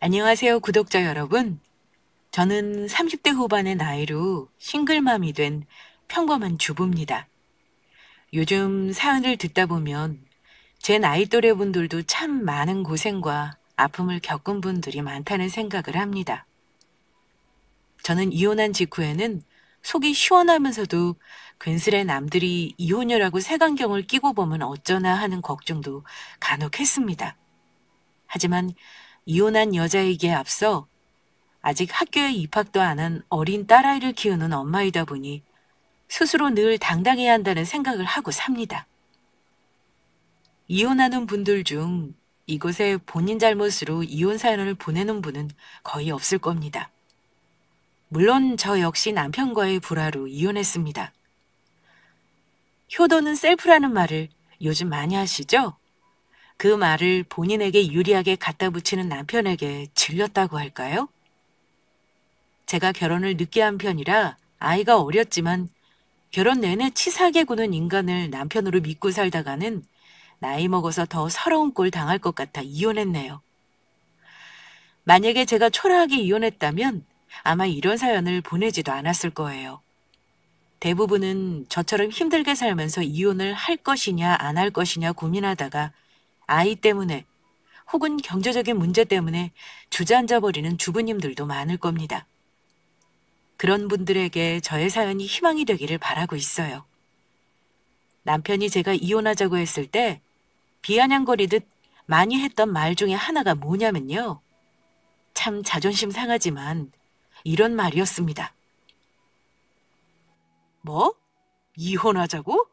안녕하세요, 구독자 여러분. 저는 30대 후반의 나이로 싱글맘이 된 평범한 주부입니다. 요즘 사연을 듣다 보면 제 나이 또래 분들도 참 많은 고생과 아픔을 겪은 분들이 많다는 생각을 합니다. 저는 이혼한 직후에는 속이 시원하면서도 괜스레 남들이 이혼녀라고 색안경을 끼고 보면 어쩌나 하는 걱정도 간혹 했습니다. 하지만 이혼한 여자이기에 앞서 아직 학교에 입학도 안 한 어린 딸아이를 키우는 엄마이다 보니 스스로 늘 당당해야 한다는 생각을 하고 삽니다. 이혼하는 분들 중 이곳에 본인 잘못으로 이혼 사연을 보내는 분은 거의 없을 겁니다. 물론 저 역시 남편과의 불화로 이혼했습니다. 효도는 셀프라는 말을 요즘 많이 하시죠? 그 말을 본인에게 유리하게 갖다 붙이는 남편에게 질렸다고 할까요? 제가 결혼을 늦게 한 편이라 아이가 어렸지만 결혼 내내 치사하게 구는 인간을 남편으로 믿고 살다가는 나이 먹어서 더 서러운 꼴 당할 것 같아 이혼했네요. 만약에 제가 초라하게 이혼했다면 아마 이런 사연을 보내지도 않았을 거예요. 대부분은 저처럼 힘들게 살면서 이혼을 할 것이냐 안 할 것이냐 고민하다가 아이 때문에 혹은 경제적인 문제 때문에 주저앉아 버리는 주부님들도 많을 겁니다. 그런 분들에게 저의 사연이 희망이 되기를 바라고 있어요. 남편이 제가 이혼하자고 했을 때 비아냥거리듯 많이 했던 말 중에 하나가 뭐냐면요. 참 자존심 상하지만 이런 말이었습니다. 뭐? 이혼하자고?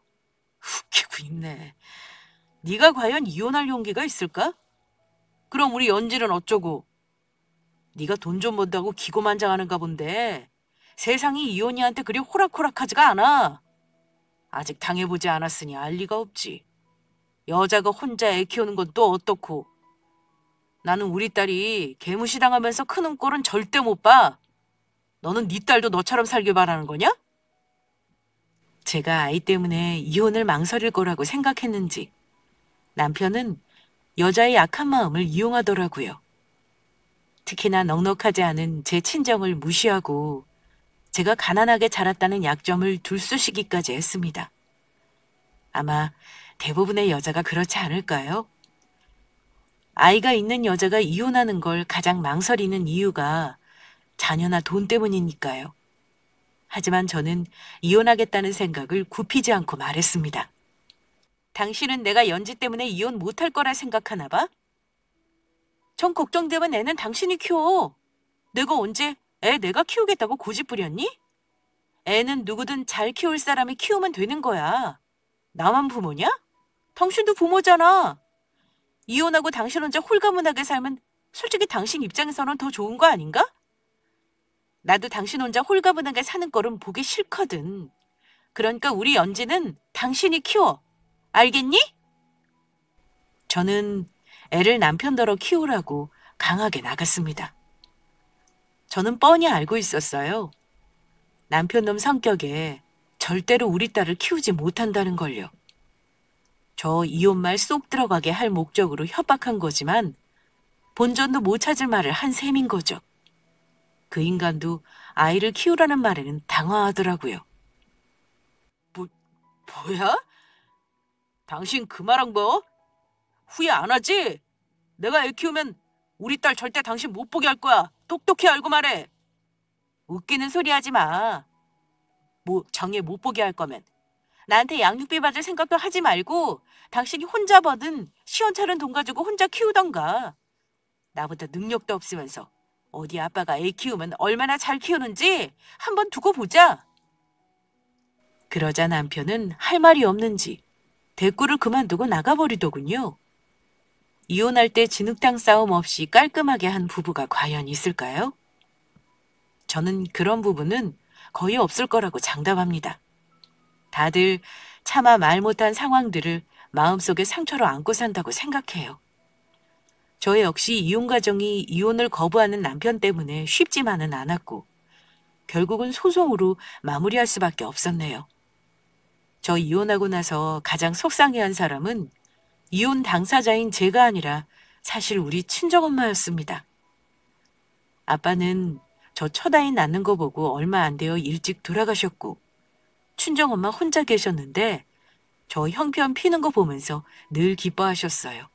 웃기고 있네. 네가 과연 이혼할 용기가 있을까? 그럼 우리 연지는 어쩌고? 네가 돈 좀 번다고 기고만장하는가 본데 세상이 이혼이한테 그리 호락호락하지가 않아. 아직 당해보지 않았으니 알 리가 없지. 여자가 혼자 애 키우는 건 또 어떻고. 나는 우리 딸이 개무시당하면서 크는 꼴은 절대 못 봐. 너는 네 딸도 너처럼 살길 바라는 거냐? 제가 아이 때문에 이혼을 망설일 거라고 생각했는지 남편은 여자의 약한 마음을 이용하더라고요. 특히나 넉넉하지 않은 제 친정을 무시하고 제가 가난하게 자랐다는 약점을 들쑤시기까지 했습니다. 아마 대부분의 여자가 그렇지 않을까요? 아이가 있는 여자가 이혼하는 걸 가장 망설이는 이유가 자녀나 돈 때문이니까요. 하지만 저는 이혼하겠다는 생각을 굽히지 않고 말했습니다. 당신은 내가 연지 때문에 이혼 못할 거라 생각하나 봐? 전 걱정되면 애는 당신이 키워. 내가 언제 애 내가 키우겠다고 고집 부렸니? 애는 누구든 잘 키울 사람이 키우면 되는 거야. 나만 부모냐? 당신도 부모잖아. 이혼하고 당신 혼자 홀가분하게 살면 솔직히 당신 입장에서는 더 좋은 거 아닌가? 나도 당신 혼자 홀가분하게 사는 꼴은 보기 싫거든. 그러니까 우리 연지는 당신이 키워. 알겠니? 저는 애를 남편더러 키우라고 강하게 나갔습니다. 저는 뻔히 알고 있었어요. 남편 놈 성격에 절대로 우리 딸을 키우지 못한다는 걸요. 저 이혼 말 쏙 들어가게 할 목적으로 협박한 거지만 본전도 못 찾을 말을 한 셈인 거죠. 그 인간도 아이를 키우라는 말에는 당황하더라고요. 뭐야? 당신 그 말한 거 후회 안 하지? 내가 애 키우면 우리 딸 절대 당신 못 보게 할 거야. 똑똑히 알고 말해. 웃기는 소리 하지 마. 뭐 정예 못 보게 할 거면 나한테 양육비 받을 생각도 하지 말고 당신이 혼자 버는 시원찮은 돈 가지고 혼자 키우던가. 나보다 능력도 없으면서 어디 아빠가 애 키우면 얼마나 잘 키우는지 한번 두고 보자. 그러자 남편은 할 말이 없는지 대꾸를 그만두고 나가버리더군요. 이혼할 때 진흙탕 싸움 없이 깔끔하게 한 부부가 과연 있을까요? 저는 그런 부부는 거의 없을 거라고 장담합니다. 다들 차마 말 못한 상황들을 마음속에 상처로 안고 산다고 생각해요. 저 역시 이혼 과정이 이혼을 거부하는 남편 때문에 쉽지만은 않았고 결국은 소송으로 마무리할 수밖에 없었네요. 저 이혼하고 나서 가장 속상해한 사람은 이혼 당사자인 제가 아니라 사실 우리 친정엄마였습니다. 아빠는 저 첫아이 낳는 거 보고 얼마 안 되어 일찍 돌아가셨고 친정엄마 혼자 계셨는데 저 형편 피는 거 보면서 늘 기뻐하셨어요.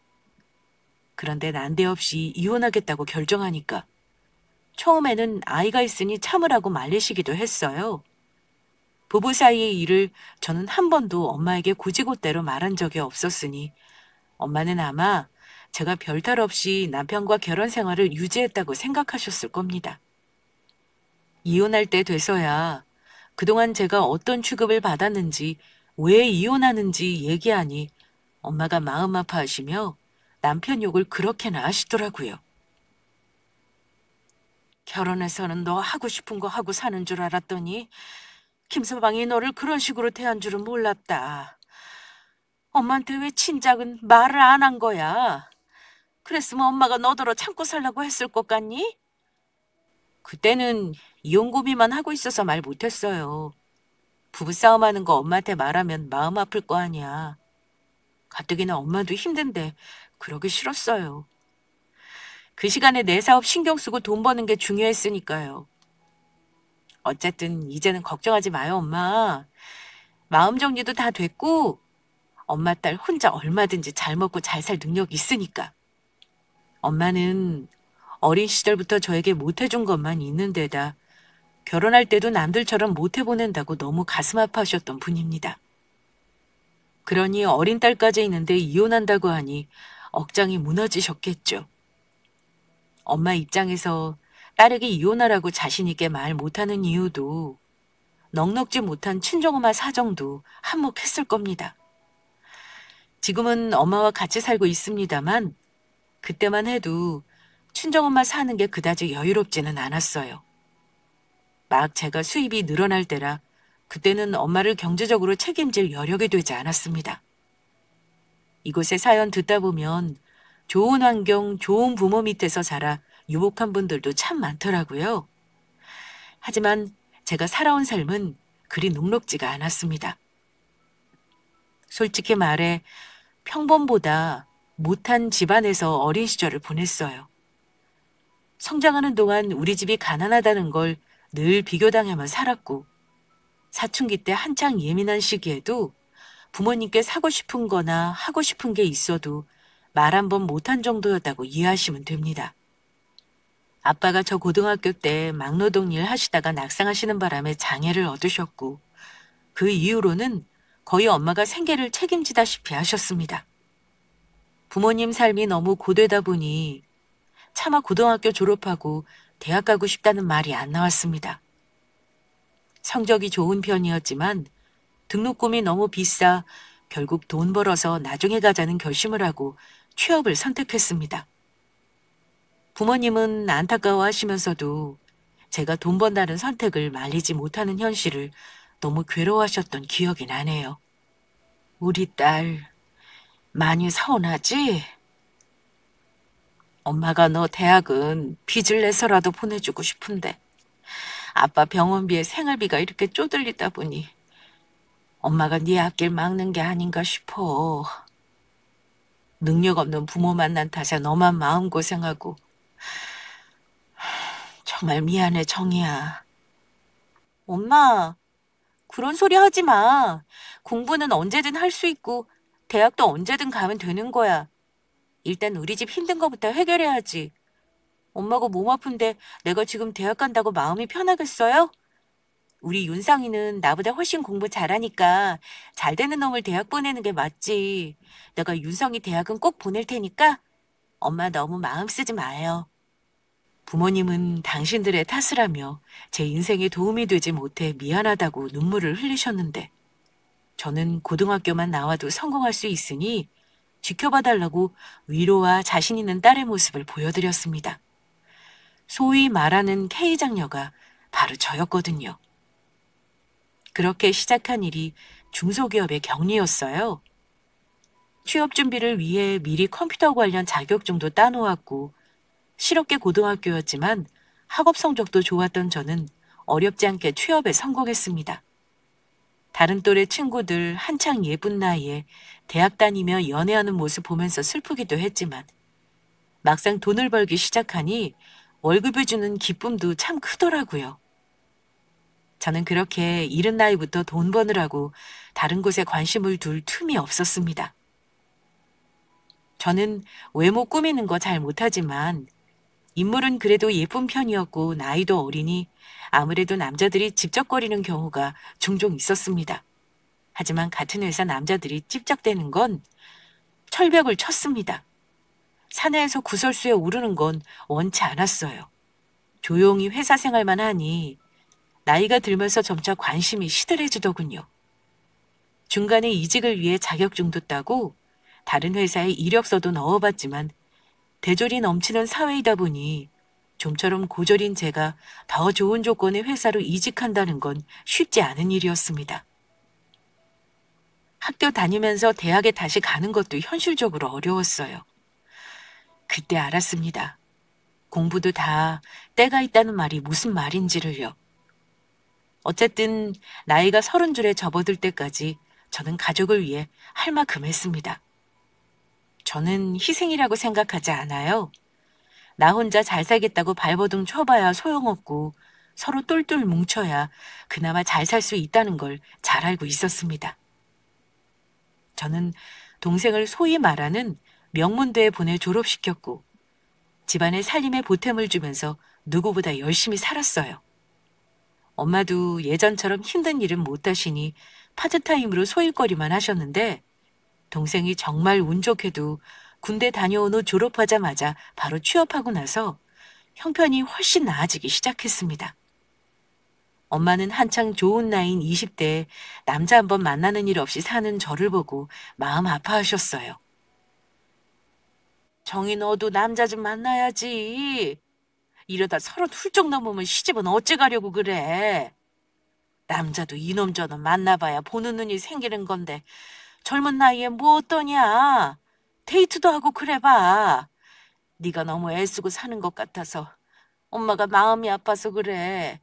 그런데 난데없이 이혼하겠다고 결정하니까 처음에는 아이가 있으니 참으라고 말리시기도 했어요. 부부 사이의 일을 저는 한 번도 엄마에게 곧이곧대로 말한 적이 없었으니 엄마는 아마 제가 별탈 없이 남편과 결혼 생활을 유지했다고 생각하셨을 겁니다. 이혼할 때 돼서야 그동안 제가 어떤 취급을 받았는지 왜 이혼하는지 얘기하니 엄마가 마음 아파하시며 남편 욕을 그렇게나 하시더라고요. 결혼해서는 너 하고 싶은 거 하고 사는 줄 알았더니 김서방이 너를 그런 식으로 대한 줄은 몰랐다. 엄마한테 왜 친작은 말을 안 한 거야? 그랬으면 엄마가 너더러 참고 살라고 했을 것 같니? 그때는 이혼 고비만 하고 있어서 말 못했어요. 부부싸움하는 거 엄마한테 말하면 마음 아플 거 아니야. 가뜩이나 엄마도 힘든데 그러기 싫었어요. 그 시간에 내 사업 신경 쓰고 돈 버는 게 중요했으니까요. 어쨌든 이제는 걱정하지 마요, 엄마. 마음 정리도 다 됐고 엄마 딸 혼자 얼마든지 잘 먹고 잘 살 능력이 있으니까. 엄마는 어린 시절부터 저에게 못해준 것만 있는 데다 결혼할 때도 남들처럼 못해보낸다고 너무 가슴 아파하셨던 분입니다. 그러니 어린 딸까지 있는데 이혼한다고 하니 억장이 무너지셨겠죠. 엄마 입장에서 딸에게 이혼하라고 자신 있게 말 못하는 이유도 넉넉지 못한 친정엄마 사정도 한몫했을 겁니다. 지금은 엄마와 같이 살고 있습니다만 그때만 해도 친정엄마 사는 게 그다지 여유롭지는 않았어요. 막 제가 수입이 늘어날 때라 그때는 엄마를 경제적으로 책임질 여력이 되지 않았습니다. 이곳의 사연 듣다 보면 좋은 환경, 좋은 부모 밑에서 자라 유복한 분들도 참 많더라고요. 하지만 제가 살아온 삶은 그리 녹록지가 않았습니다. 솔직히 말해 평범보다 못한 집안에서 어린 시절을 보냈어요. 성장하는 동안 우리 집이 가난하다는 걸 늘 비교당하며 살았고 사춘기 때 한창 예민한 시기에도 부모님께 사고 싶은 거나 하고 싶은 게 있어도 말 한 번 못한 정도였다고 이해하시면 됩니다. 아빠가 저 고등학교 때 막노동 일 하시다가 낙상하시는 바람에 장애를 얻으셨고 그 이후로는 거의 엄마가 생계를 책임지다시피 하셨습니다. 부모님 삶이 너무 고되다 보니 차마 고등학교 졸업하고 대학 가고 싶다는 말이 안 나왔습니다. 성적이 좋은 편이었지만 등록금이 너무 비싸 결국 돈 벌어서 나중에 가자는 결심을 하고 취업을 선택했습니다. 부모님은 안타까워하시면서도 제가 돈 번다는 선택을 말리지 못하는 현실을 너무 괴로워하셨던 기억이 나네요. 우리 딸 많이 서운하지? 엄마가 너 대학은 빚을 내서라도 보내주고 싶은데 아빠 병원비에 생활비가 이렇게 쪼들리다 보니 엄마가 네 앞길 막는 게 아닌가 싶어. 능력 없는 부모 만난 탓에 너만 마음고생하고 정말 미안해, 정이야. 엄마, 그런 소리 하지 마. 공부는 언제든 할 수 있고 대학도 언제든 가면 되는 거야. 일단 우리 집 힘든 거부터 해결해야지. 엄마가 몸 아픈데 내가 지금 대학 간다고 마음이 편하겠어요? 우리 윤상이는 나보다 훨씬 공부 잘하니까 잘 되는 놈을 대학 보내는 게 맞지. 내가 윤성이 대학은 꼭 보낼 테니까 엄마 너무 마음 쓰지 마요. 부모님은 당신들의 탓을 하며 제 인생에 도움이 되지 못해 미안하다고 눈물을 흘리셨는데 저는 고등학교만 나와도 성공할 수 있으니 지켜봐달라고 위로와 자신 있는 딸의 모습을 보여드렸습니다. 소위 말하는 K장녀가 바로 저였거든요. 그렇게 시작한 일이 중소기업의 격리였어요. 취업 준비를 위해 미리 컴퓨터 관련 자격증도 따놓았고 실업계 고등학교였지만 학업 성적도 좋았던 저는 어렵지 않게 취업에 성공했습니다. 다른 또래 친구들 한창 예쁜 나이에 대학 다니며 연애하는 모습 보면서 슬프기도 했지만 막상 돈을 벌기 시작하니 월급을 주는 기쁨도 참 크더라고요. 저는 그렇게 이른 나이부터 돈 버느라고 다른 곳에 관심을 둘 틈이 없었습니다. 저는 외모 꾸미는 거 잘 못하지만 인물은 그래도 예쁜 편이었고 나이도 어리니 아무래도 남자들이 집적거리는 경우가 종종 있었습니다. 하지만 같은 회사 남자들이 찝적대는 건 철벽을 쳤습니다. 사내에서 구설수에 오르는 건 원치 않았어요. 조용히 회사 생활만 하니 나이가 들면서 점차 관심이 시들해지더군요. 중간에 이직을 위해 자격증도 따고 다른 회사에 이력서도 넣어봤지만 대졸이 넘치는 사회이다 보니 좀처럼 고졸인 제가 더 좋은 조건의 회사로 이직한다는 건 쉽지 않은 일이었습니다. 학교 다니면서 대학에 다시 가는 것도 현실적으로 어려웠어요. 그때 알았습니다. 공부도 다 때가 있다는 말이 무슨 말인지를요. 어쨌든 나이가 30줄에 접어들 때까지 저는 가족을 위해 할 만큼 했습니다. 저는 희생이라고 생각하지 않아요. 나 혼자 잘 살겠다고 발버둥 쳐봐야 소용없고 서로 똘똘 뭉쳐야 그나마 잘 살 수 있다는 걸 잘 알고 있었습니다. 저는 동생을 소위 말하는 명문대에 보내 졸업시켰고 집안에 살림에 보탬을 주면서 누구보다 열심히 살았어요. 엄마도 예전처럼 힘든 일은 못 하시니 파트타임으로 소일거리만 하셨는데 동생이 정말 운 좋게도 군대 다녀온 후 졸업하자마자 바로 취업하고 나서 형편이 훨씬 나아지기 시작했습니다. 엄마는 한창 좋은 나이인 20대에 남자 한 번 만나는 일 없이 사는 저를 보고 마음 아파하셨어요. 정희 너도 남자 좀 만나야지. 이러다 30 훌쩍 넘으면 시집은 어째 가려고 그래. 남자도 이놈 저놈 만나봐야 보는 눈이 생기는 건데 젊은 나이에 뭐 어떠냐. 데이트도 하고 그래봐. 네가 너무 애쓰고 사는 것 같아서 엄마가 마음이 아파서 그래.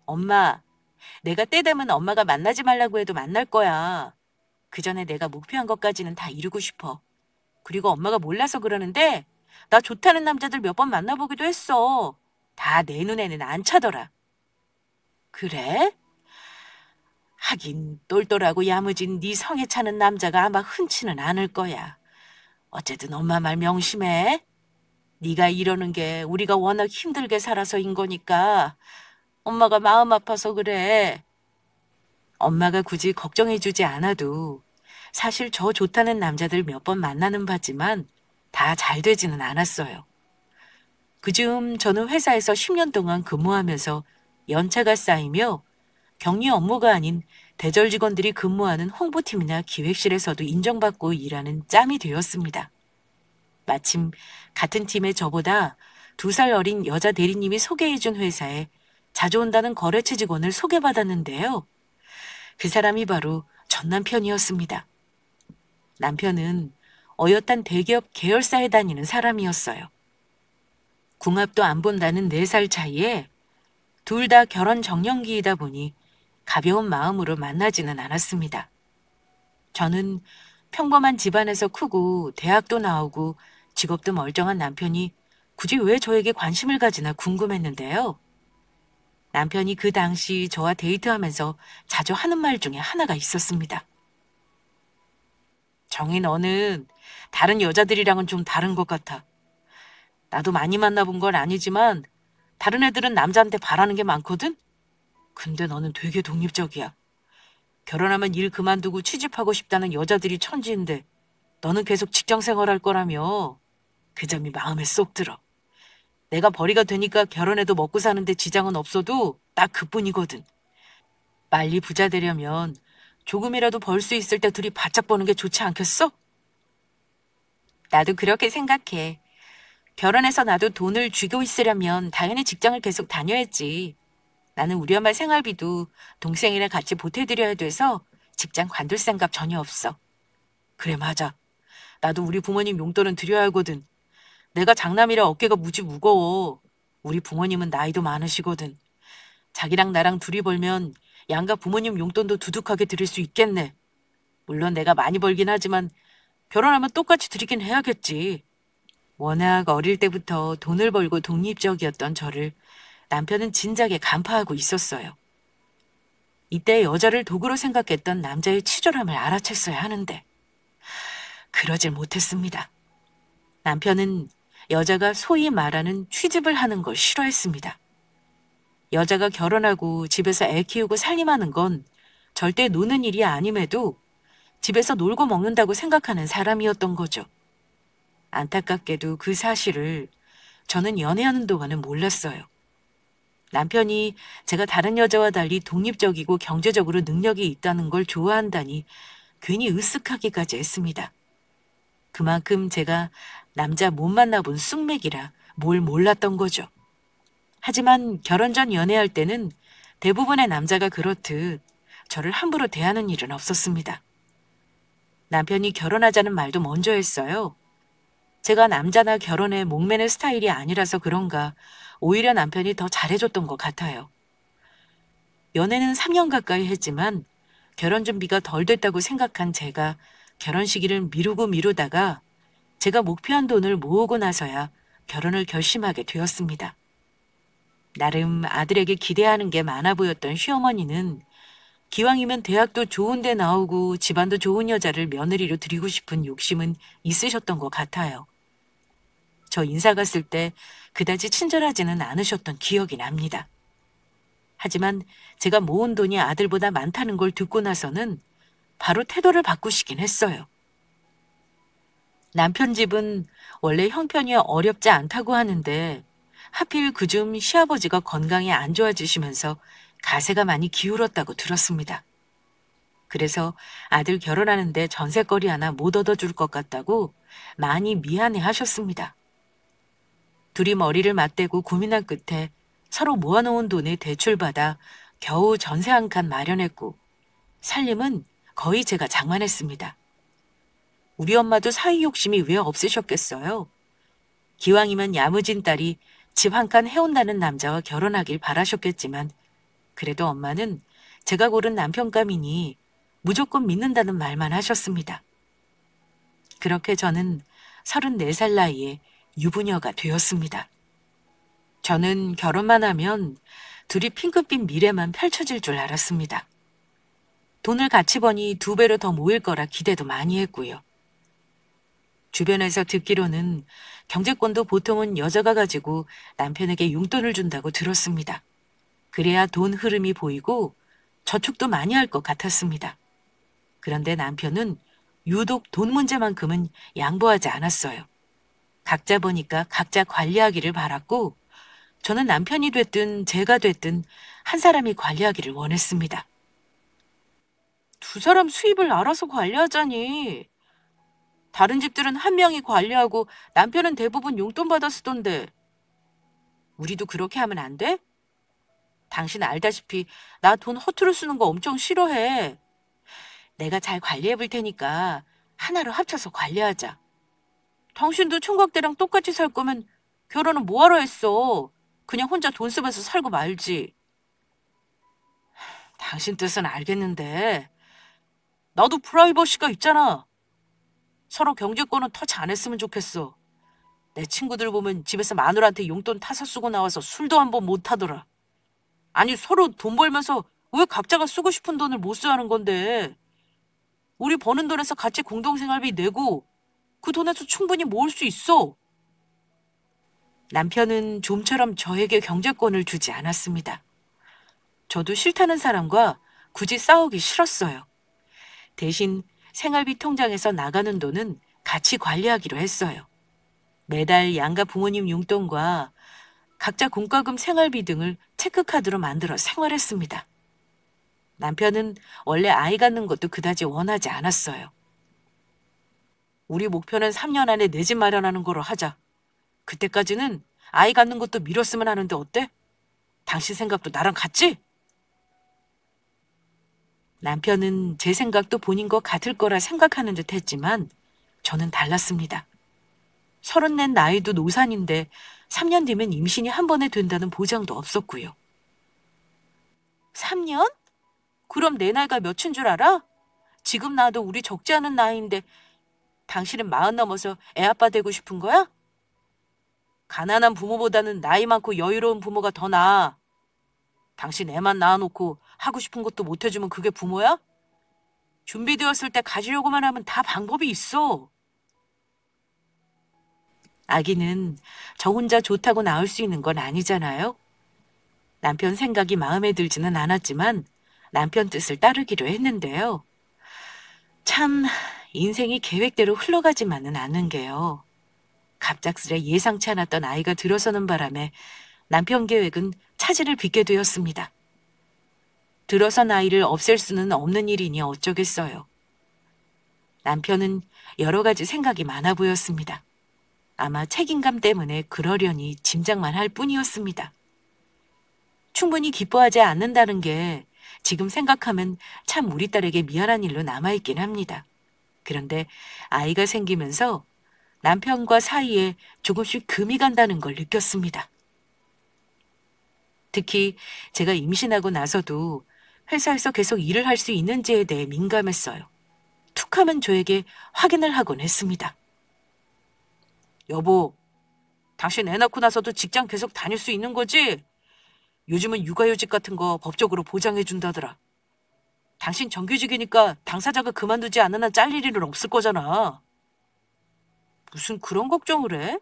엄마, 내가 때 되면 엄마가 만나지 말라고 해도 만날 거야. 그 전에 내가 목표한 것까지는 다 이루고 싶어. 그리고 엄마가 몰라서 그러는데 나 좋다는 남자들 몇 번 만나보기도 했어. 다 내 눈에는 안 차더라. 그래? 하긴 똘똘하고 야무진 네 성에 차는 남자가 아마 흔치는 않을 거야. 어쨌든 엄마 말 명심해. 네가 이러는 게 우리가 워낙 힘들게 살아서인 거니까 엄마가 마음 아파서 그래. 엄마가 굳이 걱정해주지 않아도 사실 저 좋다는 남자들 몇 번 만나는 바지만 다 잘 되지는 않았어요. 그즈음 저는 회사에서 10년 동안 근무하면서 연차가 쌓이며 격리 업무가 아닌 대절 직원들이 근무하는 홍보팀이나 기획실에서도 인정받고 일하는 짬이 되었습니다. 마침 같은 팀의 저보다 2살 어린 여자 대리님이 소개해준 회사에 자주 온다는 거래처 직원을 소개받았는데요. 그 사람이 바로 전 남편이었습니다. 남편은 어엿한 대기업 계열사에 다니는 사람이었어요. 궁합도 안 본다는 4살 차이에 둘 다 결혼 정년기이다 보니 가벼운 마음으로 만나지는 않았습니다. 저는 평범한 집안에서 크고 대학도 나오고 직업도 멀쩡한 남편이 굳이 왜 저에게 관심을 가지나 궁금했는데요. 남편이 그 당시 저와 데이트하면서 자주 하는 말 중에 하나가 있었습니다. 정희 너는 다른 여자들이랑은 좀 다른 것 같아. 나도 많이 만나본 건 아니지만 다른 애들은 남자한테 바라는 게 많거든? 근데 너는 되게 독립적이야. 결혼하면 일 그만두고 취직하고 싶다는 여자들이 천지인데 너는 계속 직장 생활할 거라며. 그 점이 마음에 쏙 들어. 내가 벌이가 되니까 결혼해도 먹고 사는데 지장은 없어도 딱 그뿐이거든. 빨리 부자 되려면 조금이라도 벌 수 있을 때 둘이 바짝 버는 게 좋지 않겠어? 나도 그렇게 생각해. 결혼해서 나도 돈을 쥐고 있으려면 당연히 직장을 계속 다녀야지. 나는 우리 엄마 생활비도 동생이랑 같이 보태드려야 돼서 직장 관둘 생각 전혀 없어. 그래 맞아. 나도 우리 부모님 용돈은 드려야 하거든. 내가 장남이라 어깨가 무지 무거워. 우리 부모님은 나이도 많으시거든. 자기랑 나랑 둘이 벌면 양가 부모님 용돈도 두둑하게 드릴 수 있겠네. 물론 내가 많이 벌긴 하지만 결혼하면 똑같이 드리긴 해야겠지. 워낙 어릴 때부터 돈을 벌고 독립적이었던 저를 남편은 진작에 간파하고 있었어요. 이때 여자를 도구로 생각했던 남자의 치졸함을 알아챘어야 하는데 그러질 못했습니다. 남편은 여자가 소위 말하는 취집을 하는 걸 싫어했습니다. 여자가 결혼하고 집에서 애 키우고 살림하는 건 절대 노는 일이 아님에도 집에서 놀고 먹는다고 생각하는 사람이었던 거죠. 안타깝게도 그 사실을 저는 연애하는 동안은 몰랐어요. 남편이 제가 다른 여자와 달리 독립적이고 경제적으로 능력이 있다는 걸 좋아한다니 괜히 으쓱하기까지 했습니다. 그만큼 제가 남자 못 만나본 쑥맥이라 뭘 몰랐던 거죠. 하지만 결혼 전 연애할 때는 대부분의 남자가 그렇듯 저를 함부로 대하는 일은 없었습니다. 남편이 결혼하자는 말도 먼저 했어요. 제가 남자나 결혼에 목매는 스타일이 아니라서 그런가 오히려 남편이 더 잘해줬던 것 같아요. 연애는 3년 가까이 했지만 결혼 준비가 덜 됐다고 생각한 제가 결혼 시기를 미루고 미루다가 제가 목표한 돈을 모으고 나서야 결혼을 결심하게 되었습니다. 나름 아들에게 기대하는 게 많아 보였던 시어머니는 기왕이면 대학도 좋은 데 나오고 집안도 좋은 여자를 며느리로 드리고 싶은 욕심은 있으셨던 것 같아요. 저 인사 갔을 때 그다지 친절하지는 않으셨던 기억이 납니다. 하지만 제가 모은 돈이 아들보다 많다는 걸 듣고 나서는 바로 태도를 바꾸시긴 했어요. 남편 집은 원래 형편이 어렵지 않다고 하는데 하필 그중 시아버지가 건강이 안 좋아지시면서 가세가 많이 기울었다고 들었습니다. 그래서 아들 결혼하는데 전셋거리 하나 못 얻어줄 것 같다고 많이 미안해 하셨습니다. 둘이 머리를 맞대고 고민한 끝에 서로 모아놓은 돈을 대출받아 겨우 전세 한 칸 마련했고 살림은 거의 제가 장만했습니다. 우리 엄마도 사위 욕심이 왜 없으셨겠어요? 기왕이면 야무진 딸이 집 한 칸 해온다는 남자와 결혼하길 바라셨겠지만 그래도 엄마는 제가 고른 남편감이니 무조건 믿는다는 말만 하셨습니다. 그렇게 저는 34살 나이에 유부녀가 되었습니다. 저는 결혼만 하면 둘이 핑크빛 미래만 펼쳐질 줄 알았습니다. 돈을 같이 버니 2배로 더 모일 거라 기대도 많이 했고요. 주변에서 듣기로는 경제권도 보통은 여자가 가지고 남편에게 용돈을 준다고 들었습니다. 그래야 돈 흐름이 보이고 저축도 많이 할 것 같았습니다. 그런데 남편은 유독 돈 문제만큼은 양보하지 않았어요. 각자 보니까 각자 관리하기를 바랐고 저는 남편이 됐든 제가 됐든 한 사람이 관리하기를 원했습니다. 두 사람 수입을 알아서 관리하자니. 다른 집들은 한 명이 관리하고 남편은 대부분 용돈 받아 쓰던데. 우리도 그렇게 하면 안 돼? 당신 알다시피 나 돈 허투루 쓰는 거 엄청 싫어해. 내가 잘 관리해 볼 테니까 하나로 합쳐서 관리하자. 당신도 총각 때랑 똑같이 살 거면 결혼은 뭐하러 했어. 그냥 혼자 돈 쓰면서 살고 말지. 당신 뜻은 알겠는데 나도 프라이버시가 있잖아. 서로 경제권은 터치 안 했으면 좋겠어. 내 친구들 보면 집에서 마누라한테 용돈 타서 쓰고 나와서 술도 한 번 못 하더라. 아니 서로 돈 벌면서 왜 각자가 쓰고 싶은 돈을 못 써야 하는 건데. 우리 버는 돈에서 같이 공동생활비 내고 그 돈에서 충분히 모을 수 있어. 남편은 좀처럼 저에게 경제권을 주지 않았습니다. 저도 싫다는 사람과 굳이 싸우기 싫었어요. 대신 생활비 통장에서 나가는 돈은 같이 관리하기로 했어요. 매달 양가 부모님 용돈과 각자 공과금 생활비 등을 체크카드로 만들어 생활했습니다. 남편은 원래 아이 갖는 것도 그다지 원하지 않았어요. 우리 목표는 3년 안에 내 집 마련하는 거로 하자. 그때까지는 아이 갖는 것도 미뤘으면 하는데 어때? 당신 생각도 나랑 같지? 남편은 제 생각도 본인 것 같을 거라 생각하는 듯 했지만 저는 달랐습니다. 34 나이도 노산인데 3년 뒤면 임신이 한 번에 된다는 보장도 없었고요. 3년? 그럼 내 나이가 몇인 줄 알아? 지금 나도 우리 적지 않은 나이인데 당신은 40 넘어서 애 아빠 되고 싶은 거야? 가난한 부모보다는 나이 많고 여유로운 부모가 더 나아. 당신 애만 낳아놓고 하고 싶은 것도 못 해주면 그게 부모야? 준비되었을 때 가지려고만 하면 다 방법이 있어. 아기는 저 혼자 좋다고 낳을 수 있는 건 아니잖아요. 남편 생각이 마음에 들지는 않았지만 남편 뜻을 따르기로 했는데요. 참 인생이 계획대로 흘러가지만은 않는 게요. 갑작스레 예상치 않았던 아이가 들어서는 바람에 남편 계획은 차질을 빚게 되었습니다. 들어선 아이를 없앨 수는 없는 일이니 어쩌겠어요. 남편은 여러 가지 생각이 많아 보였습니다. 아마 책임감 때문에 그러려니 짐작만 할 뿐이었습니다. 충분히 기뻐하지 않는다는 게 지금 생각하면 참 우리 딸에게 미안한 일로 남아있긴 합니다. 그런데 아이가 생기면서 남편과 사이에 조금씩 금이 간다는 걸 느꼈습니다. 특히 제가 임신하고 나서도 회사에서 계속 일을 할 수 있는지에 대해 민감했어요. 툭하면 저에게 확인을 하곤 했습니다. 여보, 당신 애 낳고 나서도 직장 계속 다닐 수 있는 거지? 요즘은 육아휴직 같은 거 법적으로 보장해 준다더라. 당신 정규직이니까 당사자가 그만두지 않는 한 잘릴 일은 없을 거잖아. 무슨 그런 걱정을 해?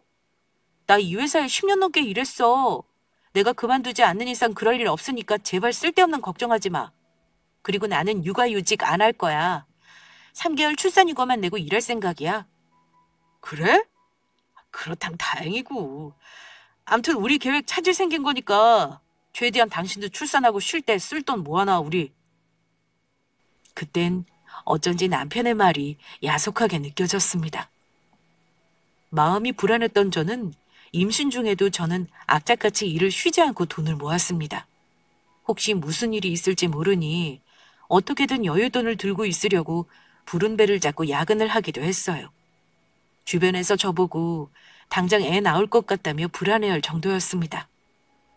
나 이 회사에 10년 넘게 일했어. 내가 그만두지 않는 이상 그럴 일 없으니까 제발 쓸데없는 걱정하지 마. 그리고 나는 육아휴직 안 할 거야. 3개월 출산휴가만 내고 일할 생각이야. 그래? 그렇다면 다행이고. 암튼 우리 계획 차질 생긴 거니까 최대한 당신도 출산하고 쉴 때 쓸 돈 모아놔 우리. 그땐 어쩐지 남편의 말이 야속하게 느껴졌습니다. 마음이 불안했던 저는 임신 중에도 저는 악착같이 일을 쉬지 않고 돈을 모았습니다. 혹시 무슨 일이 있을지 모르니 어떻게든 여윳돈을 들고 있으려고 부른 배를 잡고 야근을 하기도 했어요. 주변에서 저보고 당장 애 낳을 것 같다며 불안해할 정도였습니다.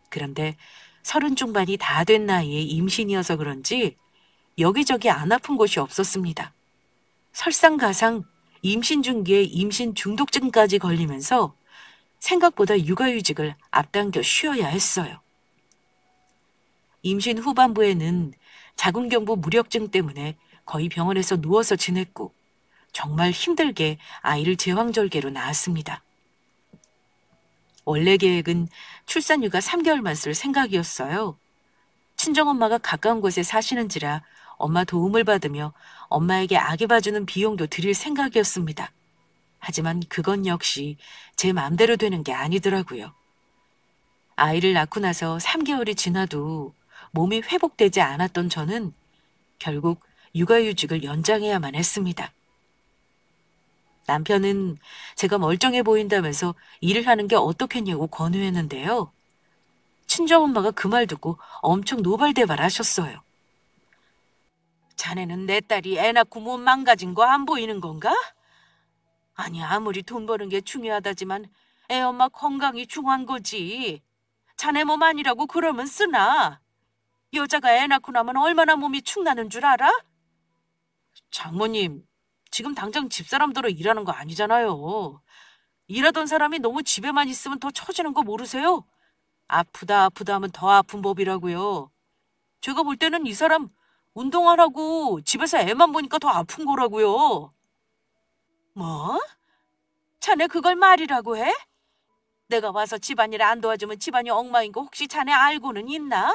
그런데 30 중반이 다 된 나이에 임신이어서 그런지 여기저기 안 아픈 곳이 없었습니다. 설상가상 임신 중기에 임신 중독증까지 걸리면서 생각보다 육아휴직을 앞당겨 쉬어야 했어요. 임신 후반부에는 자궁경부 무력증 때문에 거의 병원에서 누워서 지냈고 정말 힘들게 아이를 제왕절개로 낳았습니다. 원래 계획은 출산휴가 3개월만 쓸 생각이었어요. 친정엄마가 가까운 곳에 사시는지라 엄마 도움을 받으며 엄마에게 아기 봐주는 비용도 드릴 생각이었습니다. 하지만 그건 역시 제 마음대로 되는 게 아니더라고요. 아이를 낳고 나서 3개월이 지나도 몸이 회복되지 않았던 저는 결국 육아휴직을 연장해야만 했습니다. 남편은 제가 멀쩡해 보인다면서 일을 하는 게 어떻겠냐고 권유했는데요. 친정엄마가 그 말 듣고 엄청 노발대발하셨어요. 자네는 내 딸이 애 낳고 몸 망가진 거 안 보이는 건가? 아니 아무리 돈 버는 게 중요하다지만 애 엄마 건강이 중요한 거지. 자네 몸 아니라고 그러면 쓰나? 여자가 애 낳고 나면 얼마나 몸이 축나는 줄 알아? 장모님, 지금 당장 집사람들로 일하는 거 아니잖아요. 일하던 사람이 너무 집에만 있으면 더 처지는 거 모르세요? 아프다 하면 더 아픈 법이라고요. 제가 볼 때는 이 사람 운동 안 하고 집에서 애만 보니까 더 아픈 거라고요. 뭐? 자네 그걸 말이라고 해? 내가 와서 집안일 안 도와주면 집안이 엉망인 거 혹시 자네 알고는 있나?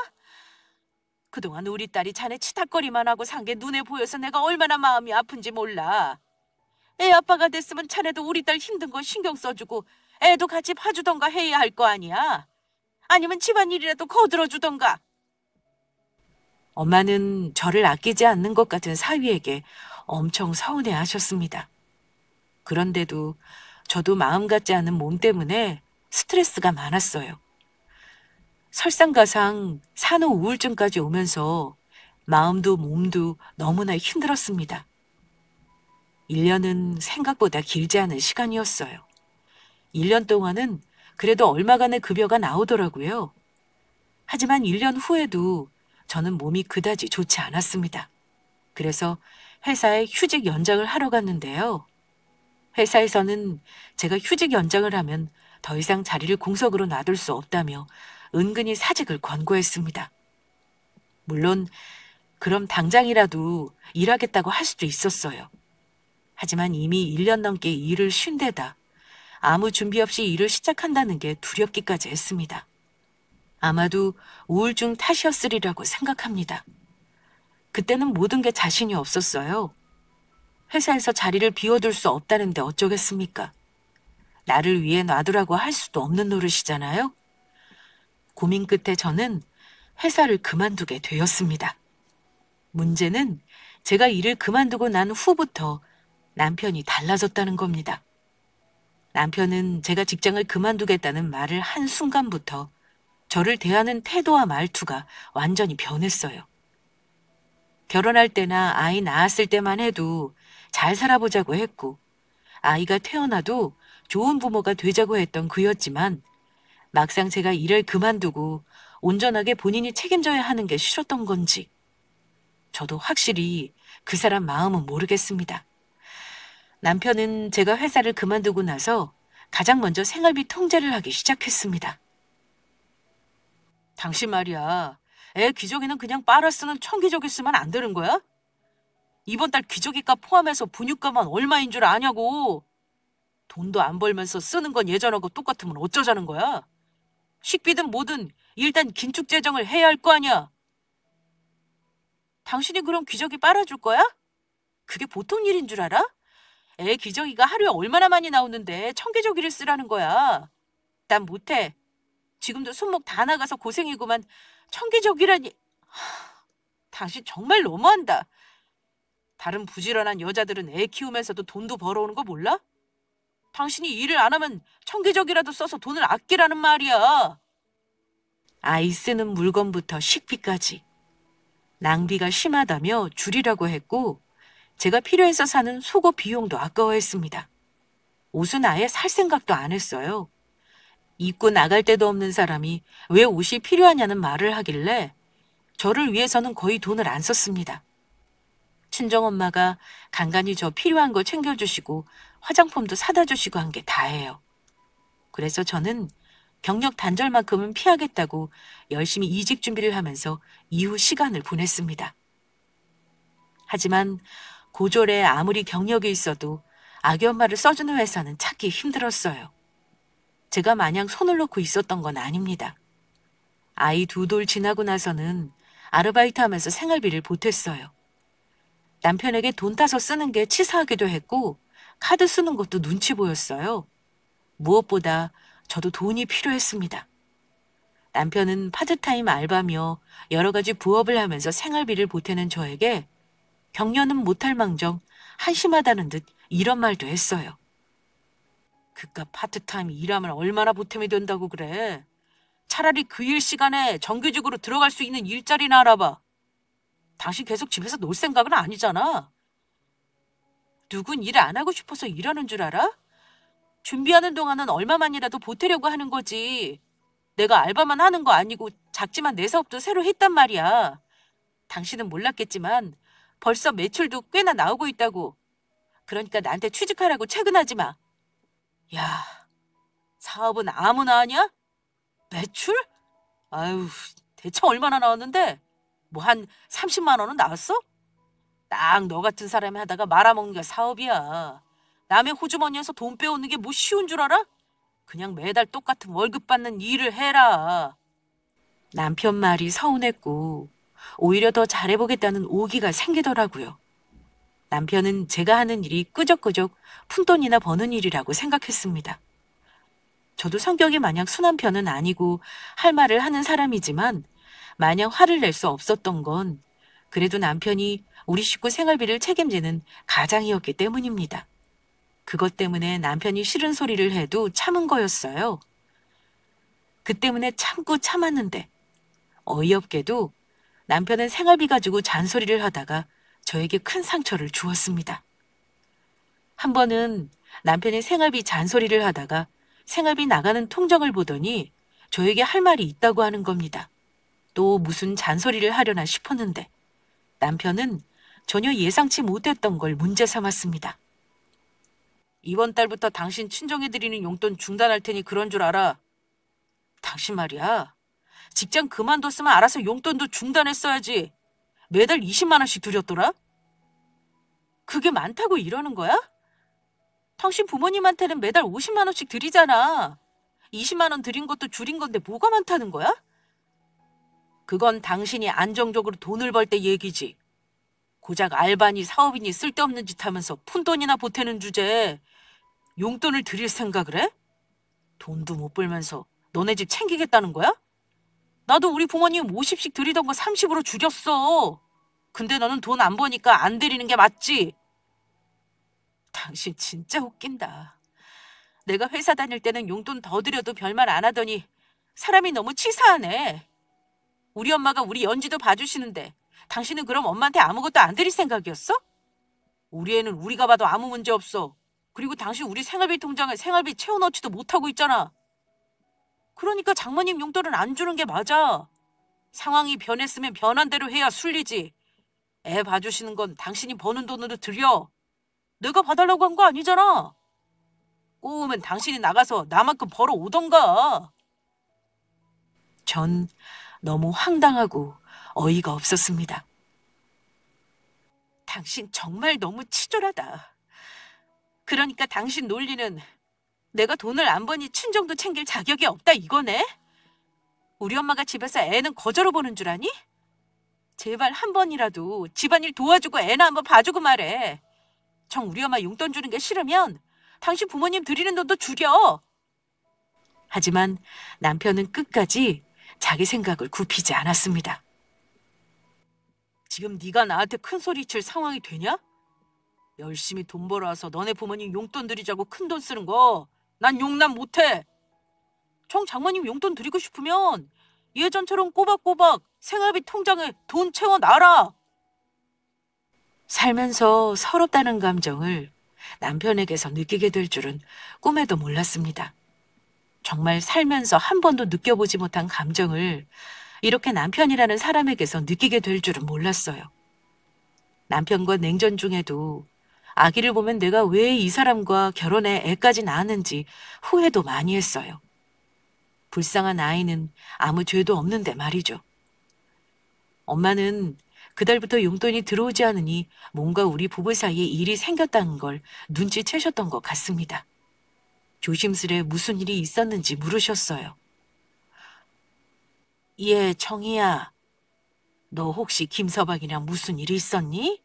그동안 우리 딸이 자네 치탁거리만 하고 산 게 눈에 보여서 내가 얼마나 마음이 아픈지 몰라. 애 아빠가 됐으면 자네도 우리 딸 힘든 거 신경 써주고 애도 같이 봐주던가 해야 할 거 아니야. 아니면 집안일이라도 거들어주던가. 엄마는 저를 아끼지 않는 것 같은 사위에게 엄청 서운해하셨습니다. 그런데도 저도 마음 같지 않은 몸 때문에 스트레스가 많았어요. 설상가상 산후 우울증까지 오면서 마음도 몸도 너무나 힘들었습니다. 1년은 생각보다 길지 않은 시간이었어요. 1년 동안은 그래도 얼마간의 급여가 나오더라고요. 하지만 1년 후에도 저는 몸이 그다지 좋지 않았습니다. 그래서 회사에 휴직 연장을 하러 갔는데요. 회사에서는 제가 휴직 연장을 하면 더 이상 자리를 공석으로 놔둘 수 없다며 은근히 사직을 권고했습니다. 물론 그럼 당장이라도 일하겠다고 할 수도 있었어요. 하지만 이미 1년 넘게 일을 쉰 데다 아무 준비 없이 일을 시작한다는 게 두렵기까지 했습니다. 아마도 우울증 탓이었으리라고 생각합니다. 그때는 모든 게 자신이 없었어요. 회사에서 자리를 비워둘 수 없다는데 어쩌겠습니까? 나를 위해 놔두라고 할 수도 없는 노릇이잖아요. 고민 끝에 저는 회사를 그만두게 되었습니다. 문제는 제가 일을 그만두고 난 후부터 남편이 달라졌다는 겁니다. 남편은 제가 직장을 그만두겠다는 말을 한 순간부터 저를 대하는 태도와 말투가 완전히 변했어요. 결혼할 때나 아이 낳았을 때만 해도 잘 살아보자고 했고 아이가 태어나도 좋은 부모가 되자고 했던 그였지만 막상 제가 일을 그만두고 온전하게 본인이 책임져야 하는 게 싫었던 건지 저도 확실히 그 사람 마음은 모르겠습니다. 남편은 제가 회사를 그만두고 나서 가장 먼저 생활비 통제를 하기 시작했습니다. 당신 말이야, 애 기저귀는 그냥 빨아 쓰는 청기저귀 쓰면 안 되는 거야? 이번 달 기저귀값 포함해서 분유값만 얼마인 줄 아냐고. 돈도 안 벌면서 쓰는 건 예전하고 똑같으면 어쩌자는 거야? 식비든 뭐든 일단 긴축 재정을 해야 할 거 아니야. 당신이 그럼 기저귀 빨아줄 거야? 그게 보통 일인 줄 알아? 애 기저귀가 하루에 얼마나 많이 나오는데 청기저귀를 쓰라는 거야. 난 못해. 지금도 손목 다 나가서 고생이구만. 청기저귀라니. 당신 정말 너무한다. 다른 부지런한 여자들은 애 키우면서도 돈도 벌어오는 거 몰라? 당신이 일을 안 하면 청기저귀라도 써서 돈을 아끼라는 말이야. 아이 쓰는 물건부터 식비까지. 낭비가 심하다며 줄이라고 했고 제가 필요해서 사는 속옷 비용도 아까워했습니다. 옷은 아예 살 생각도 안 했어요. 입고 나갈 데도 없는 사람이 왜 옷이 필요하냐는 말을 하길래 저를 위해서는 거의 돈을 안 썼습니다. 친정엄마가 간간히 저 필요한 거 챙겨주시고 화장품도 사다 주시고 한 게 다예요. 그래서 저는 경력 단절만큼은 피하겠다고 열심히 이직 준비를 하면서 이후 시간을 보냈습니다. 하지만 고졸에 아무리 경력이 있어도 아기 엄마를 써주는 회사는 찾기 힘들었어요. 제가 마냥 손을 놓고 있었던 건 아닙니다. 아이 2돌 지나고 나서는 아르바이트 하면서 생활비를 보탰어요. 남편에게 돈 따서 쓰는 게 치사하기도 했고 카드 쓰는 것도 눈치 보였어요. 무엇보다 저도 돈이 필요했습니다. 남편은 파트타임 알바며 여러 가지 부업을 하면서 생활비를 보태는 저에게 격려는 못할 망정 한심하다는 듯 이런 말도 했어요. 그깟 파트타임 일하면 얼마나 보탬이 된다고 그래. 차라리 그 일 시간에 정규직으로 들어갈 수 있는 일자리나 알아봐. 당신 계속 집에서 놀 생각은 아니잖아. 누군 일 안 하고 싶어서 일하는 줄 알아? 준비하는 동안은 얼마만이라도 보태려고 하는 거지. 내가 알바만 하는 거 아니고 작지만 내 사업도 새로 했단 말이야. 당신은 몰랐겠지만 벌써 매출도 꽤나 나오고 있다고. 그러니까 나한테 취직하라고 채근하지 마. 야, 사업은 아무나 하냐? 매출? 아유, 대체 얼마나 나왔는데? 뭐 한 30만 원은 나왔어? 딱 너 같은 사람이 하다가 말아먹는 게 사업이야. 남의 호주머니에서 돈 빼오는 게 뭐 쉬운 줄 알아? 그냥 매달 똑같은 월급 받는 일을 해라. 남편 말이 서운했고 오히려 더 잘해보겠다는 오기가 생기더라고요. 남편은 제가 하는 일이 끄적끄적 푼돈이나 버는 일이라고 생각했습니다. 저도 성격이 마냥 순한 편은 아니고 할 말을 하는 사람이지만 마냥 화를 낼 수 없었던 건 그래도 남편이 우리 식구 생활비를 책임지는 가장이었기 때문입니다. 그것 때문에 남편이 싫은 소리를 해도 참은 거였어요. 그 때문에 참고 참았는데 어이없게도 남편은 생활비 가지고 잔소리를 하다가 저에게 큰 상처를 주었습니다. 한 번은 남편이 생활비 잔소리를 하다가 생활비 나가는 통장을 보더니 저에게 할 말이 있다고 하는 겁니다. 또 무슨 잔소리를 하려나 싶었는데 남편은 전혀 예상치 못했던 걸 문제 삼았습니다. 이번 달부터 당신 친정해드리는 용돈 중단할 테니 그런 줄 알아. 당신 말이야. 직장 그만뒀으면 알아서 용돈도 중단했어야지. 매달 20만 원씩 드렸더라? 그게 많다고 이러는 거야? 당신 부모님한테는 매달 50만 원씩 드리잖아. 20만 원 드린 것도 줄인 건데 뭐가 많다는 거야? 그건 당신이 안정적으로 돈을 벌 때 얘기지. 고작 알바니 사업이니 쓸데없는 짓 하면서 푼돈이나 보태는 주제에 용돈을 드릴 생각을 해? 돈도 못 벌면서 너네 집 챙기겠다는 거야? 나도 우리 부모님 50씩 드리던 거 30으로 줄였어. 근데 너는 돈 안 버니까 안 드리는 게 맞지? 당신 진짜 웃긴다. 내가 회사 다닐 때는 용돈 더 드려도 별말 안 하더니 사람이 너무 치사하네. 우리 엄마가 우리 연지도 봐주시는데 당신은 그럼 엄마한테 아무것도 안 드릴 생각이었어? 우리 애는 우리가 봐도 아무 문제 없어. 그리고 당신 우리 생활비 통장에 생활비 채워넣지도 못하고 있잖아. 그러니까 장모님 용돈은 안 주는 게 맞아. 상황이 변했으면 변한 대로 해야 순리지. 애 봐주시는 건 당신이 버는 돈으로 드려. 내가 봐달라고 한 거 아니잖아. 꼬우면 당신이 나가서 나만큼 벌어 오던가. 전 너무 황당하고 어이가 없었습니다. 당신 정말 너무 치졸하다. 그러니까 당신 논리는 내가 돈을 안 버니 친정도 챙길 자격이 없다 이거네? 우리 엄마가 집에서 애는 거저로 보는 줄 아니? 제발 한 번이라도 집안일 도와주고 애나 한번 봐주고 말해. 정 우리 엄마 용돈 주는 게 싫으면 당신 부모님 드리는 돈도 줄여. 하지만 남편은 끝까지 자기 생각을 굽히지 않았습니다. 지금 네가 나한테 큰 소리 칠 상황이 되냐? 열심히 돈 벌어와서 너네 부모님 용돈 드리자고 큰 돈 쓰는 거 난 용납 못해. 정 장모님 용돈 드리고 싶으면 예전처럼 꼬박꼬박 생활비 통장에 돈 채워놔라. 살면서 서럽다는 감정을 남편에게서 느끼게 될 줄은 꿈에도 몰랐습니다. 정말 살면서 한 번도 느껴보지 못한 감정을 이렇게 남편이라는 사람에게서 느끼게 될 줄은 몰랐어요. 남편과 냉전 중에도 아기를 보면 내가 왜 이 사람과 결혼해 애까지 낳았는지 후회도 많이 했어요. 불쌍한 아이는 아무 죄도 없는데 말이죠. 엄마는 그달부터 용돈이 들어오지 않으니 뭔가 우리 부부 사이에 일이 생겼다는 걸 눈치채셨던 것 같습니다. 조심스레 무슨 일이 있었는지 물으셨어요. 예, 청이야. 너 혹시 김서방이랑 무슨 일이 있었니?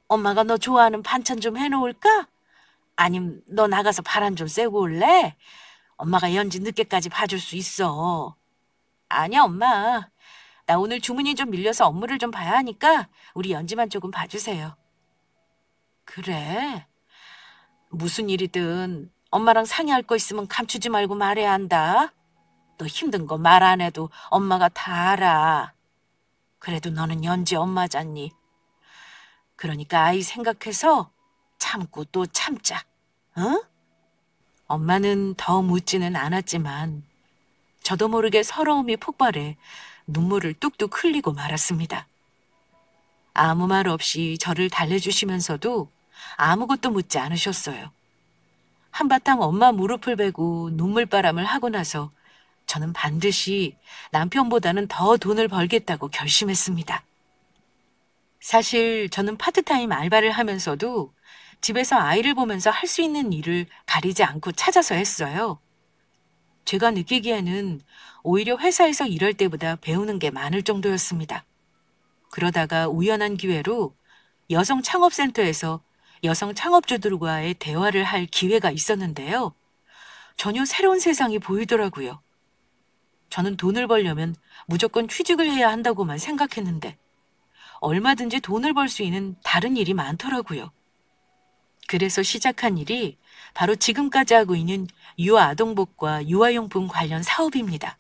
엄마가 너 좋아하는 반찬 좀 해놓을까? 아님 너 나가서 바람 좀 쐬고 올래? 엄마가 연지 늦게까지 봐줄 수 있어. 아니야, 엄마. 나 오늘 주문이 좀 밀려서 업무를 좀 봐야 하니까 우리 연지만 조금 봐주세요. 그래? 무슨 일이든 엄마랑 상의할 거 있으면 감추지 말고 말해야 한다. 너 힘든 거 말 안 해도 엄마가 다 알아. 그래도 너는 연지 엄마잖니. 그러니까 아이 생각해서 참고 또 참자. 응? 엄마는 더 묻지는 않았지만 저도 모르게 서러움이 폭발해 눈물을 뚝뚝 흘리고 말았습니다. 아무 말 없이 저를 달래주시면서도 아무것도 묻지 않으셨어요. 한바탕 엄마 무릎을 베고 눈물바람을 하고 나서 저는 반드시 남편보다는 더 돈을 벌겠다고 결심했습니다. 사실 저는 파트타임 알바를 하면서도 집에서 아이를 보면서 할 수 있는 일을 가리지 않고 찾아서 했어요. 제가 느끼기에는 오히려 회사에서 일할 때보다 배우는 게 많을 정도였습니다. 그러다가 우연한 기회로 여성 창업센터에서 여성 창업주들과의 대화를 할 기회가 있었는데요. 전혀 새로운 세상이 보이더라고요. 저는 돈을 벌려면 무조건 취직을 해야 한다고만 생각했는데 얼마든지 돈을 벌 수 있는 다른 일이 많더라고요. 그래서 시작한 일이 바로 지금까지 하고 있는 유아아동복과 유아용품 관련 사업입니다.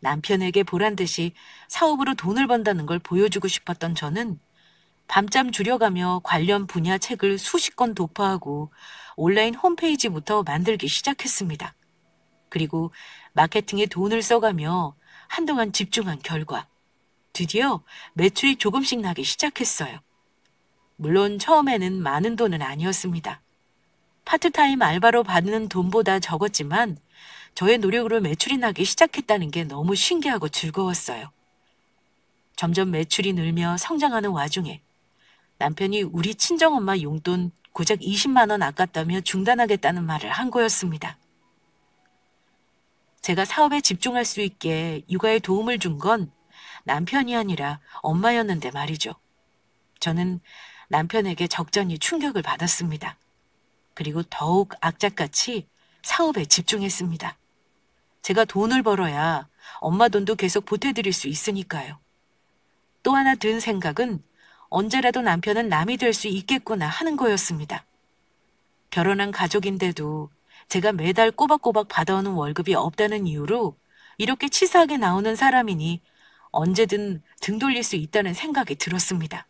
남편에게 보란 듯이 사업으로 돈을 번다는 걸 보여주고 싶었던 저는 밤잠 줄여가며 관련 분야 책을 수십 권 도포하고 온라인 홈페이지부터 만들기 시작했습니다. 그리고 마케팅에 돈을 써가며 한동안 집중한 결과 드디어 매출이 조금씩 나기 시작했어요. 물론 처음에는 많은 돈은 아니었습니다. 파트타임 알바로 받는 돈보다 적었지만 저의 노력으로 매출이 나기 시작했다는 게 너무 신기하고 즐거웠어요. 점점 매출이 늘며 성장하는 와중에 남편이 우리 친정엄마 용돈 고작 20만 원 아깝다며 중단하겠다는 말을 한 거였습니다. 제가 사업에 집중할 수 있게 육아에 도움을 준 건 남편이 아니라 엄마였는데 말이죠. 저는 남편에게 적잖이 충격을 받았습니다. 그리고 더욱 악착같이 사업에 집중했습니다. 제가 돈을 벌어야 엄마 돈도 계속 보태드릴 수 있으니까요. 또 하나 든 생각은 언제라도 남편은 남이 될 수 있겠구나 하는 거였습니다. 결혼한 가족인데도 제가 매달 꼬박꼬박 받아오는 월급이 없다는 이유로 이렇게 치사하게 나오는 사람이니 언제든 등 돌릴 수 있다는 생각이 들었습니다.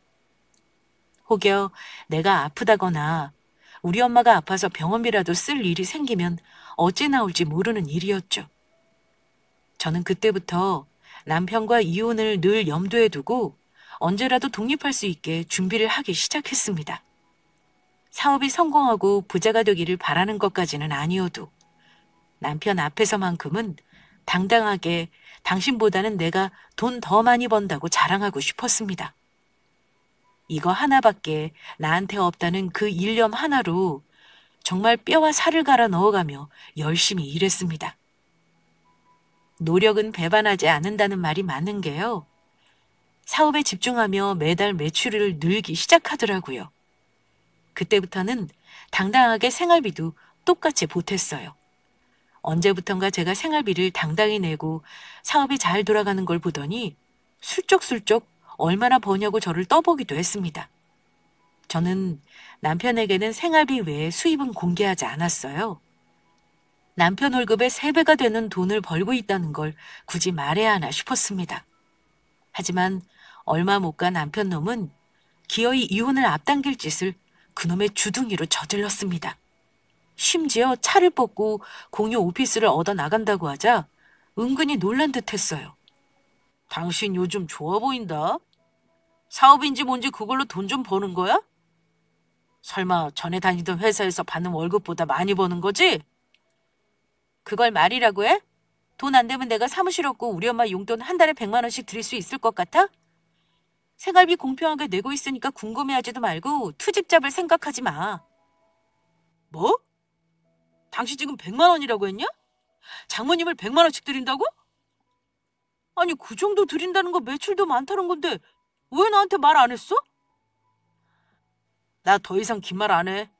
혹여 내가 아프다거나 우리 엄마가 아파서 병원비라도 쓸 일이 생기면 어찌 나올지 모르는 일이었죠. 저는 그때부터 남편과 이혼을 늘 염두에 두고 언제라도 독립할 수 있게 준비를 하기 시작했습니다. 사업이 성공하고 부자가 되기를 바라는 것까지는 아니어도 남편 앞에서만큼은 당당하게 당신보다는 내가 돈 더 많이 번다고 자랑하고 싶었습니다. 이거 하나밖에 나한테 없다는 그 일념 하나로 정말 뼈와 살을 갈아 넣어가며 열심히 일했습니다. 노력은 배반하지 않는다는 말이 맞는 게요. 사업에 집중하며 매달 매출을 늘기 시작하더라고요. 그때부터는 당당하게 생활비도 똑같이 보탰어요. 언제부턴가 제가 생활비를 당당히 내고 사업이 잘 돌아가는 걸 보더니 슬쩍슬쩍 얼마나 버냐고 저를 떠보기도 했습니다. 저는 남편에게는 생활비 외에 수입은 공개하지 않았어요. 남편 월급의 3배가 되는 돈을 벌고 있다는 걸 굳이 말해야 하나 싶었습니다. 하지만 얼마 못 가 남편 놈은 기어이 이혼을 앞당길 짓을 그놈의 주둥이로 저질렀습니다. 심지어 차를 뽑고 공유 오피스를 얻어 나간다고 하자 은근히 놀란 듯 했어요. 당신 요즘 좋아 보인다. 사업인지 뭔지 그걸로 돈 좀 버는 거야? 설마 전에 다니던 회사에서 받는 월급보다 많이 버는 거지? 그걸 말이라고 해? 돈 안 되면 내가 사무실 없고 우리 엄마 용돈 한 달에 100만 원씩 드릴 수 있을 것 같아? 생활비 공평하게 내고 있으니까 궁금해하지도 말고 투집 잡을 생각하지 마. 뭐? 당신 지금 100만 원이라고 했냐? 장모님을 100만 원씩 드린다고? 아니 그 정도 드린다는 거 매출도 많다는 건데 왜 나한테 말 안 했어? 나 더 이상 긴 말 안 해.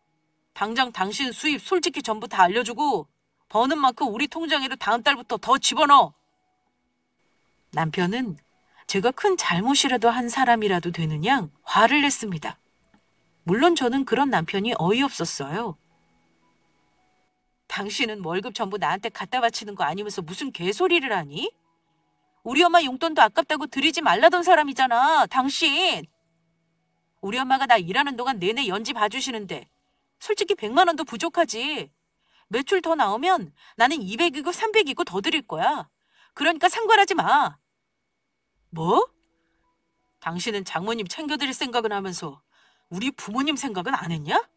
당장 당신 수입 솔직히 전부 다 알려주고 버는 만큼 우리 통장에로 다음 달부터 더 집어넣어. 남편은 제가 큰 잘못이라도 한 사람이라도 되는 양 화를 냈습니다. 물론 저는 그런 남편이 어이없었어요. 당신은 월급 전부 나한테 갖다 바치는 거 아니면서 무슨 개소리를 하니? 우리 엄마 용돈도 아깝다고 드리지 말라던 사람이잖아, 당신. 우리 엄마가 나 일하는 동안 내내 연지 봐주시는데 솔직히 100만 원도 부족하지. 매출 더 나오면 나는 200이고 300이고 더 드릴 거야. 그러니까 상관하지 마. 뭐? 당신은 장모님 챙겨드릴 생각은 하면서 우리 부모님 생각은 안 했냐?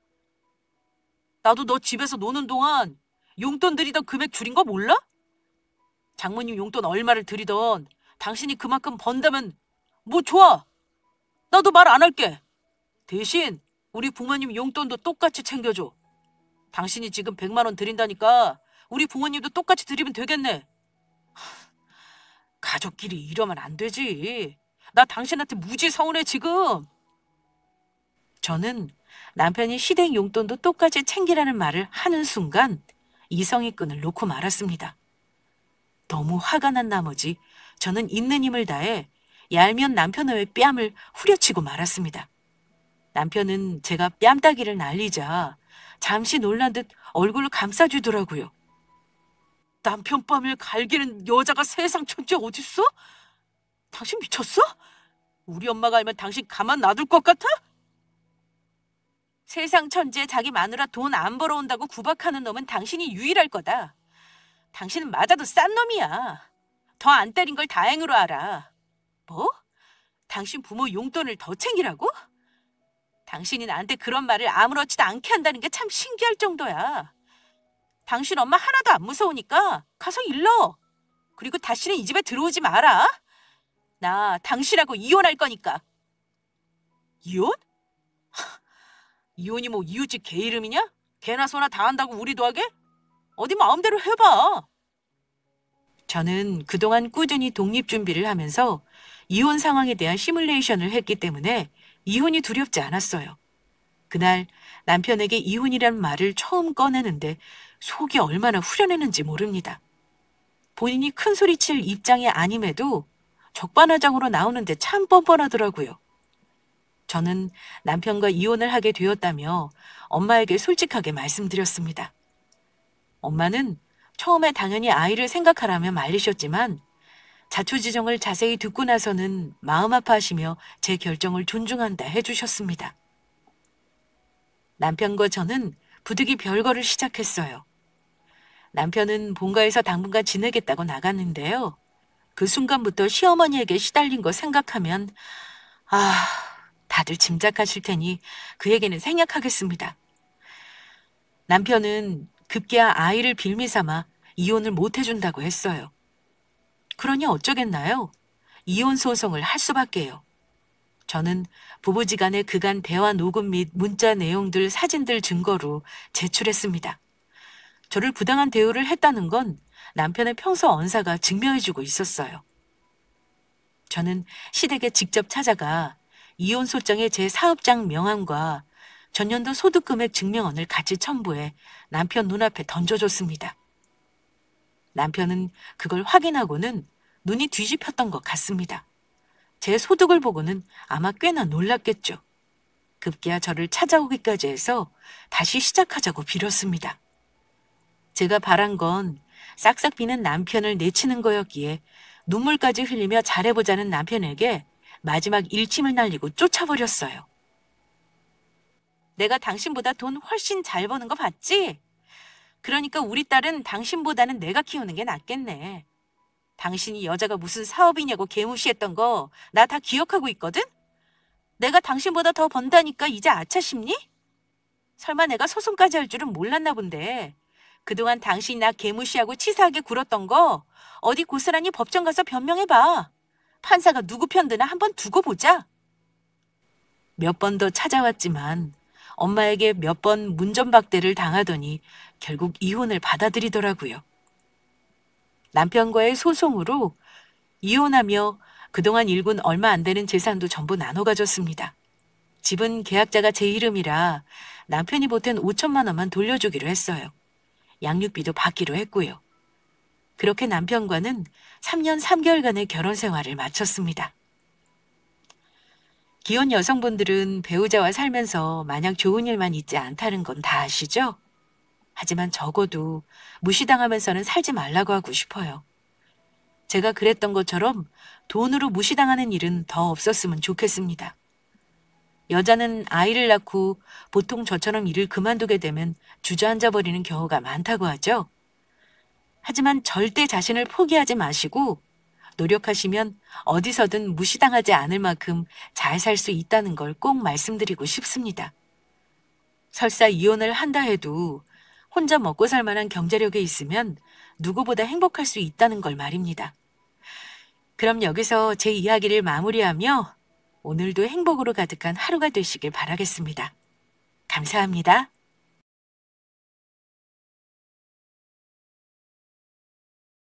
나도 너 집에서 노는 동안 용돈 드리던 금액 줄인 거 몰라? 장모님 용돈 얼마를 드리던 당신이 그만큼 번다면 뭐 좋아. 나도 말 안 할게. 대신 우리 부모님 용돈도 똑같이 챙겨줘. 당신이 지금 100만 원 드린다니까 우리 부모님도 똑같이 드리면 되겠네. 가족끼리 이러면 안 되지. 나 당신한테 무지 서운해 지금. 저는 남편이 시댁 용돈도 똑같이 챙기라는 말을 하는 순간 이성의 끈을 놓고 말았습니다. 너무 화가 난 나머지 저는 있는 힘을 다해 얄미운 남편의 뺨을 후려치고 말았습니다. 남편은 제가 뺨따기를 날리자 잠시 놀란 듯 얼굴을 감싸주더라고요. 남편 뺨을 갈기는 여자가 세상 천지에 어딨어? 당신 미쳤어? 우리 엄마가 알면 당신 가만 놔둘 것 같아? 세상 천지에 자기 마누라 돈 안 벌어온다고 구박하는 놈은 당신이 유일할 거다. 당신은 맞아도 싼 놈이야. 더 안 때린 걸 다행으로 알아. 뭐? 당신 부모 용돈을 더 챙기라고? 당신이 나한테 그런 말을 아무렇지도 않게 한다는 게 참 신기할 정도야. 당신 엄마 하나도 안 무서우니까 가서 일러. 그리고 다시는 이 집에 들어오지 마라. 나 당신하고 이혼할 거니까. 이혼? 이혼이 뭐 이웃집 개 이름이냐? 개나 소나 다 한다고 우리도 하게? 어디 마음대로 해봐. 저는 그동안 꾸준히 독립 준비를 하면서 이혼 상황에 대한 시뮬레이션을 했기 때문에 이혼이 두렵지 않았어요. 그날 남편에게 이혼이란 말을 처음 꺼내는데 속이 얼마나 후련했는지 모릅니다. 본인이 큰 소리칠 입장이 아님에도 적반하장으로 나오는데 참 뻔뻔하더라고요. 저는 남편과 이혼을 하게 되었다며 엄마에게 솔직하게 말씀드렸습니다. 엄마는 처음에 당연히 아이를 생각하라며 말리셨지만 자초지종을 자세히 듣고 나서는 마음 아파하시며 제 결정을 존중한다 해주셨습니다. 남편과 저는 부득이 별거를 시작했어요. 남편은 본가에서 당분간 지내겠다고 나갔는데요. 그 순간부터 시어머니에게 시달린 거 생각하면 다들 짐작하실 테니 그 얘기는 생략하겠습니다. 남편은 급기야 아이를 빌미 삼아 이혼을 못 해준다고 했어요. 그러니 어쩌겠나요? 이혼 소송을 할 수밖에요. 저는 부부지간의 그간 대화 녹음 및 문자 내용들, 사진들 증거로 제출했습니다. 저를 부당한 대우를 했다는 건 남편의 평소 언사가 증명해주고 있었어요. 저는 시댁에 직접 찾아가 이혼 소장의 제 사업장 명함과 전년도 소득금액 증명원을 같이 첨부해 남편 눈앞에 던져줬습니다. 남편은 그걸 확인하고는 눈이 뒤집혔던 것 같습니다. 제 소득을 보고는 아마 꽤나 놀랐겠죠. 급기야 저를 찾아오기까지 해서 다시 시작하자고 빌었습니다. 제가 바란 건 싹싹 비는 남편을 내치는 거였기에 눈물까지 흘리며 잘해보자는 남편에게 마지막 일침을 날리고 쫓아버렸어요. 내가 당신보다 돈 훨씬 잘 버는 거 봤지? 그러니까 우리 딸은 당신보다는 내가 키우는 게 낫겠네. 당신이 여자가 무슨 사업이냐고 개무시했던 거 나 다 기억하고 있거든? 내가 당신보다 더 번다니까 이제 아차 싶니? 설마 내가 소송까지 할 줄은 몰랐나 본데 그동안 당신이 나 개무시하고 치사하게 굴었던 거 어디 고스란히 법정 가서 변명해봐. 판사가 누구 편 드나 한번 두고 보자. 몇 번 더 찾아왔지만 엄마에게 몇 번 문전박대를 당하더니 결국 이혼을 받아들이더라고요. 남편과의 소송으로 이혼하며 그동안 일군 얼마 안 되는 재산도 전부 나눠 가졌습니다. 집은 계약자가 제 이름이라 남편이 보탠 5천만 원만 돌려주기로 했어요. 양육비도 받기로 했고요. 그렇게 남편과는 3년 3개월간의 결혼 생활을 마쳤습니다. 기혼 여성분들은 배우자와 살면서 마냥 좋은 일만 있지 않다는 건 다 아시죠? 하지만 적어도 무시당하면서는 살지 말라고 하고 싶어요. 제가 그랬던 것처럼 돈으로 무시당하는 일은 더 없었으면 좋겠습니다. 여자는 아이를 낳고 보통 저처럼 일을 그만두게 되면 주저앉아 버리는 경우가 많다고 하죠. 하지만 절대 자신을 포기하지 마시고 노력하시면 어디서든 무시당하지 않을 만큼 잘 살 수 있다는 걸 꼭 말씀드리고 싶습니다. 설사 이혼을 한다 해도 혼자 먹고 살 만한 경제력이 있으면 누구보다 행복할 수 있다는 걸 말입니다. 그럼 여기서 제 이야기를 마무리하며 오늘도 행복으로 가득한 하루가 되시길 바라겠습니다. 감사합니다.